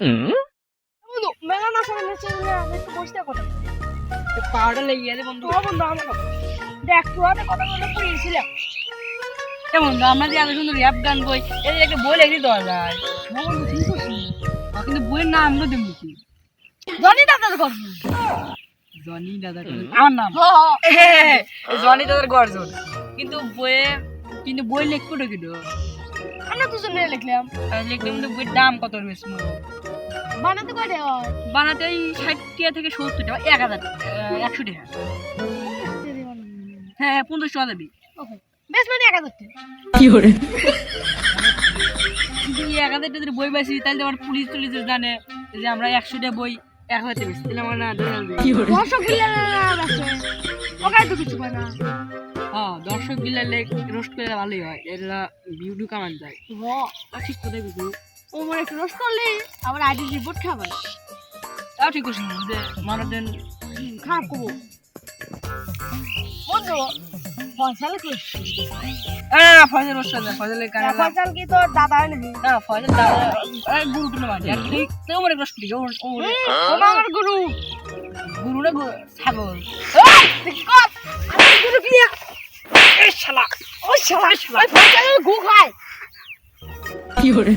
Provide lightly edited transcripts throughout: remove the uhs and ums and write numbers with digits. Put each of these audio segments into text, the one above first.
বন্ধু মেলা না করে নিচে একটু বসতে কথা পাউডার লেগে গেছে বন্ধু। বন্ধু আমার দেখ তুই আমি কথা বলে পড়েছিলাম বন্ধু আমরা যে এত সুন্দর র্যাপ গান বই এই একটা বই লিখে দেওয়া যায়। বন্ধু ঠিক করছি কিন্তু বইয়ের নাম তো দেবো কি? জনি দাদার কথা জনি দাদা আমার নাম জনি দাদার গর্জন। কিন্তু বই লিখবো না কিন্তু আমরা দুজনে লিখলাম লিখলে কিন্তু বইয়ের দাম কত রয়েছে বানাতে কয় টাকা হয় বানাতে ওই 60 টাকা থেকে 70 টাকা 1000 100 টাকা। হ্যাঁ 50 টাকা দেবি। ওকে বেশ মানে 1000 টাকা কি করে কিন্তু 1000 টাকা যদি বই বেশি তাহলে আমার পুলিশ জানে যে আমরা 100 টাকা বই 1000 টাকা বেশি তাহলে আমার না কি করে দর্শক গিলা আছে ওকে তো কিছু পায় না। হ্যাঁ দর্শক গিলা রোস্ট করে ভালোই হয় এরা ভিডিও কামান যায়। ঠিক কথা বুঝু ও মনে একটু রোস্ট করলে আবার আইডি রিপোর্ট খাবে তাও ঠিক করছি যে মানুষজন খারাপ করবো বন্ধু ফয়সাল কি ফয়সাল রোস্ট করে ফয়সালের কানে ফয়সাল কি তোর দাদা হয় নাকি না ফয়সাল দাদা গুরু টুনে মাঝে আর ঠিক তো আমার রোস্ট করি ও আমার গুরু গুরু না ছাগল দেখি কর আমি গুরু কি এই শালা ওই ফয়সাল গু খায় কি করে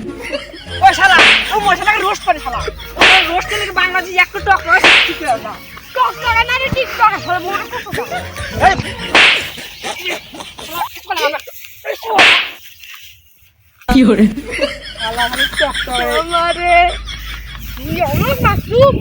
ওই শালা ও মশলাকে রোস্ট করে শালা ও রোস্ট করলে কি বাংলাদেশে একটু টক রস ঠিক করে না টক করে না রে ঠিক টক আসলে মনে করতে এই কি করে শালা মানে টক করে আমারে তুই অনেক মাসুম